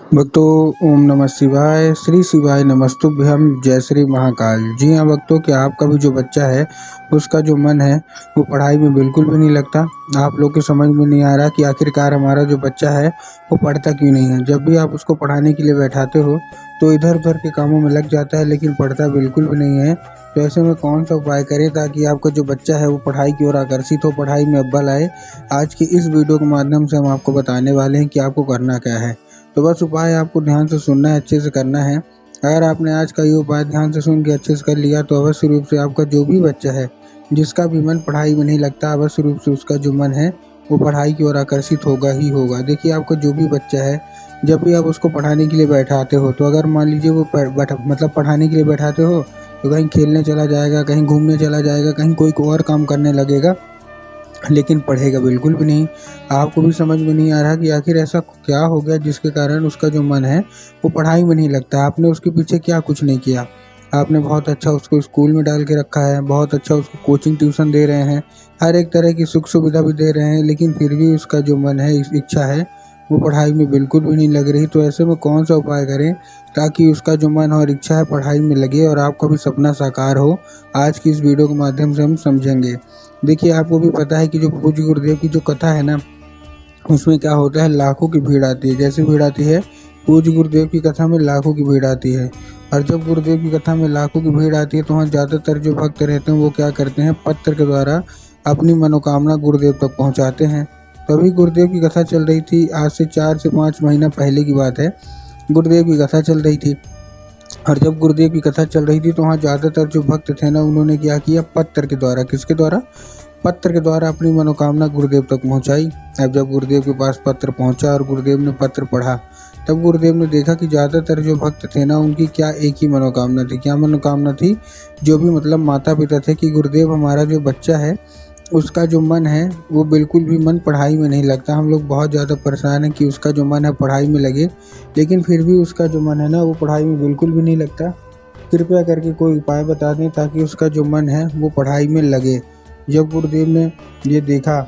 भक्तों, ओम नमः शिवाय, श्री शिवाय नमस्तुभ्यम, जय श्री महाकाल। जी हाँ भक्तों, क्या आपका भी जो बच्चा है उसका जो मन है वो पढ़ाई में बिल्कुल भी नहीं लगता। आप लोग के समझ में नहीं आ रहा कि आखिरकार हमारा जो बच्चा है वो पढ़ता क्यों नहीं है। जब भी आप उसको पढ़ाने के लिए बैठाते हो तो इधर उधर के कामों में लग जाता है, लेकिन पढ़ता बिल्कुल भी नहीं है। तो ऐसे में कौन सा उपाय करें ताकि आपका जो बच्चा है वो पढ़ाई की ओर आकर्षित हो, पढ़ाई में अव्वल आए। आज की इस वीडियो के माध्यम से हम आपको बताने वाले हैं कि आपको करना क्या है। तो बस उपाय आपको ध्यान से सुनना है, अच्छे से करना है। अगर आपने आज का ये उपाय ध्यान से सुन के अच्छे से कर लिया तो अवश्य रूप से आपका जो भी बच्चा है जिसका भी मन पढ़ाई में नहीं लगता, अवश्य रूप से उसका जो मन है वो पढ़ाई की ओर आकर्षित होगा ही होगा। देखिए, आपका जो भी बच्चा है जब भी आप उसको पढ़ाने के लिए बैठाते हो तो अगर मान लीजिए वो पढ़ाने के लिए बैठाते हो तो कहीं खेलने चला जाएगा, कहीं घूमने चला जाएगा, कहीं कोई और काम करने लगेगा, लेकिन पढ़ेगा बिल्कुल भी नहीं। आपको भी समझ में नहीं आ रहा कि आखिर ऐसा क्या हो गया जिसके कारण उसका जो मन है वो पढ़ाई में नहीं लगता। आपने उसके पीछे क्या कुछ नहीं किया। आपने बहुत अच्छा उसको स्कूल में डाल के रखा है, बहुत अच्छा उसको कोचिंग ट्यूशन दे रहे हैं, हर एक तरह की सुख सुविधा भी दे रहे हैं, लेकिन फिर भी उसका जो मन है, इच्छा है, वो पढ़ाई में बिल्कुल भी नहीं लग रही। तो ऐसे में कौन सा उपाय करें ताकि उसका जो मन और इच्छा है पढ़ाई में लगे और आपका भी सपना साकार हो, आज की इस वीडियो के माध्यम से हम समझेंगे। देखिए, आपको भी पता है कि जो पूज्य गुरुदेव की जो कथा है ना, उसमें क्या होता है, लाखों की भीड़ आती है। जैसे भीड़ आती है पूज्य गुरुदेव की कथा में, लाखों की भीड़ आती है। और जब गुरुदेव की कथा में लाखों की भीड़ आती है तो वहाँ ज़्यादातर जो भक्त रहते हैं वो क्या करते हैं, पत्र के द्वारा अपनी मनोकामना गुरुदेव तक पहुँचाते हैं। तभी गुरुदेव की कथा चल रही थी, आज से 4 से 5 महीना पहले की बात है। गुरुदेव की कथा चल रही थी और जब गुरुदेव की कथा चल रही थी तो वहाँ ज़्यादातर जो भक्त थे ना, उन्होंने क्या किया, पत्र के द्वारा, किसके द्वारा, पत्र के द्वारा अपनी मनोकामना गुरुदेव तक पहुंचाई। अब जब गुरुदेव के पास पत्र पहुंचा और गुरुदेव ने पत्र पढ़ा, तब गुरुदेव ने देखा कि ज़्यादातर जो भक्त थे ना, उनकी क्या एक ही मनोकामना थी। क्या मनोकामना थी? जो भी मतलब माता पिता थे कि गुरुदेव, हमारा जो बच्चा है उसका जो मन है वो बिल्कुल भी मन पढ़ाई में नहीं लगता। हम लोग बहुत ज़्यादा परेशान हैं कि उसका जो मन है पढ़ाई में लगे, लेकिन फिर भी उसका जो मन है ना वो पढ़ाई में बिल्कुल भी नहीं लगता। कृपया करके कोई उपाय बता दें ताकि उसका जो मन है वो पढ़ाई में लगे। जब गुरुदेव ने ये देखा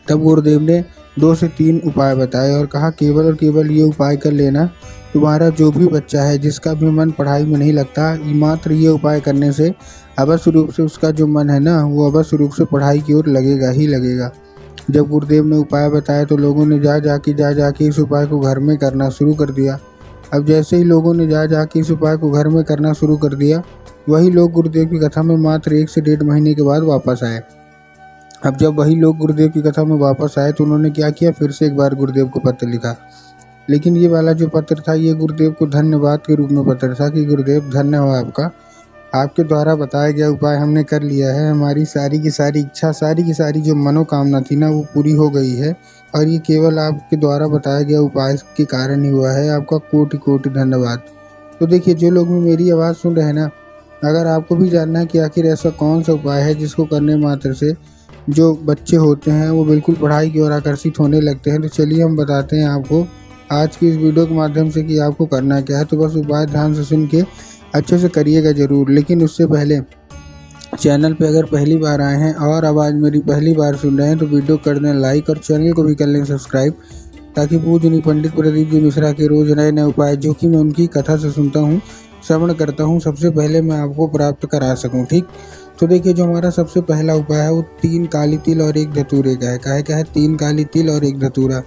तब गुरुदेव ने 2 से 3 उपाय बताए और कहा, केवल और केवल ये उपाय कर लेना, तुम्हारा जो भी बच्चा है जिसका भी मन पढ़ाई में नहीं लगता, मात्र ये उपाय करने से अवश्य रूप से उसका जो मन है ना वो अवश्य रूप से पढ़ाई की ओर लगेगा ही लगेगा। जब गुरुदेव ने उपाय बताया तो लोगों ने जा जाके इस उपाय को घर में करना शुरू कर दिया। अब जैसे ही लोगों ने जा जाके इस उपाय को घर में करना शुरू कर दिया, वही लोग गुरुदेव की कथा में मात्र 1 से 1.5 महीने के बाद वापस आए। अब जब वही लोग गुरुदेव की कथा में वापस आए तो उन्होंने क्या किया, फिर से एक बार गुरुदेव को पत्र लिखा। लेकिन ये वाला जो पत्र था ये गुरुदेव को धन्यवाद के रूप में पत्र था कि गुरुदेव धन्य हो आपका, आपके द्वारा बताया गया उपाय हमने कर लिया है, हमारी सारी की सारी इच्छा, सारी की सारी जो मनोकामना थी ना वो पूरी हो गई है, और ये केवल आपके द्वारा बताया गया उपाय के कारण ही हुआ है। आपका कोटि कोटि धन्यवाद। तो देखिए, जो लोग भी मेरी आवाज़ सुन रहे हैं ना, अगर आपको भी जानना है कि आखिर ऐसा कौन सा उपाय है जिसको करने मात्र से जो बच्चे होते हैं वो बिल्कुल पढ़ाई की ओर आकर्षित होने लगते हैं, तो चलिए हम बताते हैं आपको आज की इस वीडियो के माध्यम से कि आपको करना क्या है। तो बस उपाय ध्यान से सुन के अच्छे से करिएगा ज़रूर। लेकिन उससे पहले चैनल पे अगर पहली बार आए हैं और आवाज़ मेरी पहली बार सुन रहे हैं तो वीडियो कर दें लाइक और चैनल को भी कर लें सब्सक्राइब, ताकि पूजनीय पंडित प्रदीप जी मिश्रा के रोज़ नए नए उपाय जो कि मैं उनकी कथा से सुनता हूँ, श्रवण करता हूँ, सबसे पहले मैं आपको प्राप्त करा सकूँ। ठीक, तो देखिए, जो हमारा सबसे पहला उपाय है वो 3 काली तिल और 1 धतूरे का है। क्या है? 3 काली तिल और 1 धतूरा।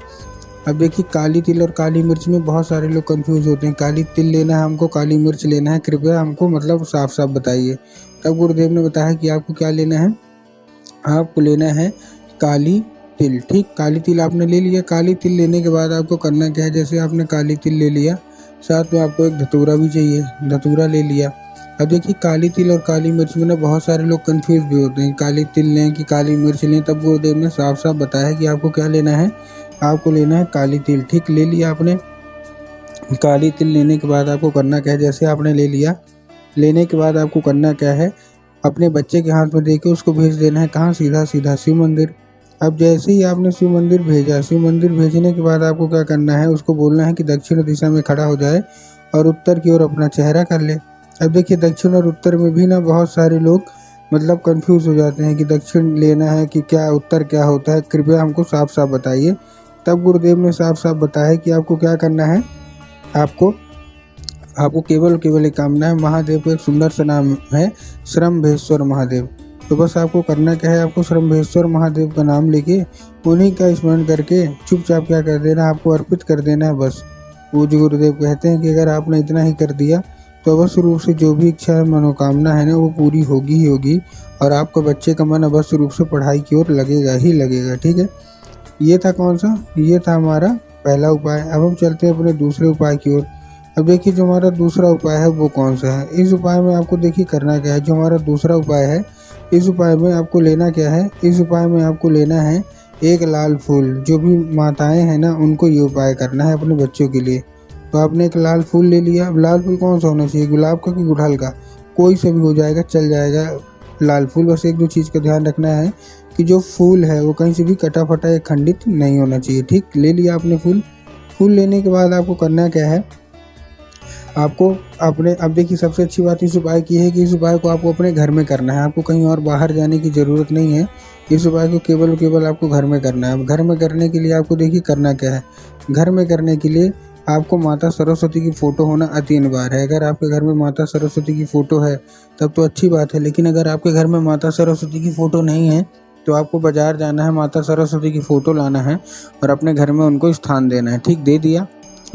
अब देखिए, काली तिल और काली मिर्च में बहुत सारे लोग कंफ्यूज होते हैं। काली तिल लेना है हमको, काली मिर्च लेना है, कृपया हमको मतलब साफ साफ बताइए। तब गुरुदेव ने बताया कि आपको क्या लेना है, आपको लेना है काली तिल। ठीक, काली तिल आपने ले लिया। काली तिल लेने के बाद आपको करना क्या है, जैसे आपने काली तिल ले लिया, साथ में आपको 1 धतूरा भी चाहिए, धतूरा ले लिया। अब देखिए, काली तिल और काली मिर्च में ना बहुत सारे लोग कंफ्यूज भी होते हैं, काली तिल लें कि काली मिर्च लें। तब गुरुदेव ने साफ साफ बताया कि आपको क्या लेना है, आपको लेना है काली तिल। ठीक, ले लिया आपने। काली तिल लेने के बाद आपको करना क्या है, जैसे आपने ले लिया, लेने के बाद आपको करना क्या है, अपने बच्चे के हाथ में देके उसको भेज देना है, कहाँ, सीधा सीधा शिव मंदिर। अब जैसे ही आपने शिव मंदिर भेजा, शिव मंदिर भेजने के बाद आपको क्या करना है, उसको बोलना है कि दक्षिण दिशा में खड़ा हो जाए और उत्तर की ओर अपना चेहरा कर ले। अब देखिए, दक्षिण और उत्तर में भी ना बहुत सारे लोग मतलब कंफ्यूज हो जाते हैं कि दक्षिण लेना है कि क्या, उत्तर क्या होता है, कृपया हमको साफ साफ बताइए। तब गुरुदेव ने साफ साफ बताया कि आपको क्या करना है, आपको आपको केवल और केवल एक कामना है। महादेव का एक सुंदर सा नाम है श्रम्भेश्वर महादेव। तो बस आपको करना क्या है, आपको श्रम्भेश्वर महादेव का नाम लेके उन्हीं का स्मरण करके चुपचाप क्या कर देना है, आपको अर्पित कर देना है बस। पूज्य गुरुदेव कहते हैं कि अगर आपने इतना ही कर दिया तो अवश्य रूप से जो भी इच्छा मनोकामना है ना वो पूरी होगी ही होगी, और आपका बच्चे का मन अवश्य रूप से पढ़ाई की ओर लगेगा ही लगेगा। ठीक है, ये था कौन सा, ये था हमारा पहला उपाय। अब हम चलते हैं अपने दूसरे उपाय की ओर। अब देखिए जो हमारा दूसरा उपाय है वो कौन सा है। इस उपाय में आपको देखिए करना क्या है। जो हमारा दूसरा उपाय है, इस उपाय में आपको लेना क्या है, इस उपाय में आपको लेना है एक लाल फूल। जो भी माताएं हैं ना उनको ये उपाय करना है अपने बच्चों के लिए। तो आपने एक लाल फूल ले लिया। अब लाल फूल कौन सा होना चाहिए, गुलाब का कि गुड़हल का, कोई सा भी हो जाएगा, चल जाएगा लाल फूल। बस एक दो चीज़ का ध्यान रखना है कि जो फूल है वो कहीं से भी कटा फटा या खंडित नहीं होना चाहिए। ठीक, ले लिया आपने फूल। फूल लेने के बाद आपको करना क्या है, आपको अपने, अब देखिए सबसे अच्छी बात इस उपाय की है कि इस उपाय को आपको अपने घर में करना है। आपको कहीं और बाहर जाने की ज़रूरत नहीं है। इस उपाय को केवल और केवल आपको घर में करना है। अब घर में करने के लिए आपको देखिए करना क्या है। घर में करने के लिए आपको माता सरस्वती की फ़ोटो होना अति अनिवार्य है। अगर आपके घर में माता सरस्वती की फ़ोटो है तब तो अच्छी बात है, लेकिन अगर आपके घर में माता सरस्वती की फ़ोटो नहीं है तो आपको बाज़ार जाना है, माता सरस्वती की फ़ोटो लाना है और अपने घर में उनको स्थान देना है। ठीक, दे दिया।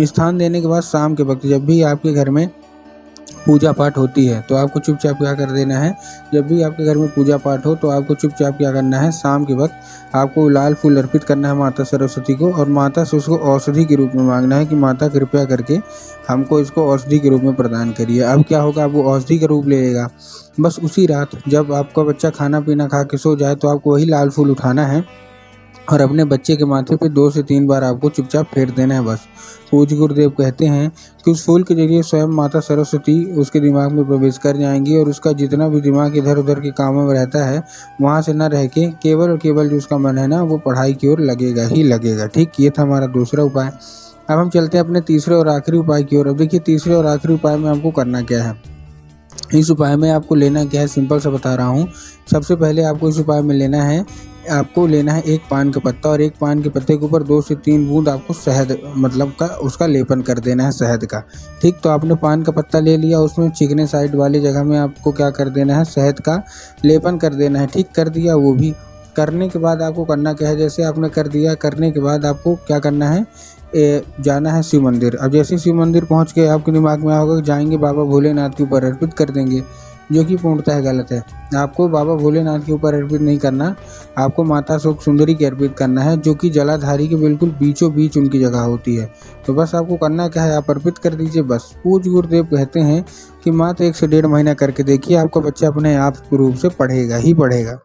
स्थान देने के बाद शाम के वक्त जब भी आपके घर में पूजा पाठ होती है तो आपको चुपचाप क्या कर देना है, जब भी आपके घर में पूजा पाठ हो तो आपको चुपचाप क्या करना है, शाम के वक्त आपको लाल फूल अर्पित करना है माता सरस्वती को, और माता से उसको औषधि के रूप में मांगना है कि माता कृपया करके हमको इसको औषधि के रूप में प्रदान करिए। अब क्या होगा, वो औषधि का रूप ले लेगा। बस उसी रात जब आपका बच्चा खाना पीना खा के सो जाए तो आपको वही लाल फूल उठाना है और अपने बच्चे के माथे पे 2 से 3 बार आपको चुपचाप फेर देना है बस। पूज्य गुरुदेव कहते हैं कि उस फूल के जरिए स्वयं माता सरस्वती उसके दिमाग में प्रवेश कर जाएंगी और उसका जितना भी दिमाग इधर उधर के कामों में रहता है वहाँ से न रह के केवल और केवल जो उसका मन है ना वो पढ़ाई की ओर लगेगा ही लगेगा। ठीक, ये था हमारा दूसरा उपाय। अब हम चलते हैं अपने तीसरे और आखिरी उपाय की ओर। अब देखिए तीसरे और आखिरी उपाय में आपको करना क्या है। इस उपाय में आपको लेना क्या है, सिंपल सा बता रहा हूँ। सबसे पहले आपको इस उपाय में लेना है, आपको लेना है एक पान का पत्ता, और एक पान के पत्ते के ऊपर 2 से 3 बूंद आपको शहद मतलब का उसका लेपन कर देना है, शहद का। ठीक, तो आपने पान का पत्ता ले लिया, उसमें चिकने साइड वाली जगह में आपको क्या कर देना है, शहद का लेपन कर देना है। ठीक, कर दिया। वो भी करने के बाद आपको करना क्या है, जैसे आपने कर दिया, करने के बाद आपको क्या करना है, जाना है शिव मंदिर। अब जैसे शिव मंदिर पहुंच के आपके दिमाग में होगा कि जाएंगे बाबा भोलेनाथ के ऊपर अर्पित कर देंगे, जो कि पूर्णतः गलत है। आपको बाबा भोलेनाथ के ऊपर अर्पित नहीं करना, आपको माता शोक सुंदरी के अर्पित करना है, जो कि जलाधारी के बिल्कुल बीचों बीच उनकी जगह होती है। तो बस आपको करना क्या है, आप अर्पित कर दीजिए बस। पूज्य गुरुदेव कहते हैं कि मात्र 1 से 1.5 महीना करके देखिए, आपका बच्चा अपने आप रूप से पढ़ेगा ही पढ़ेगा।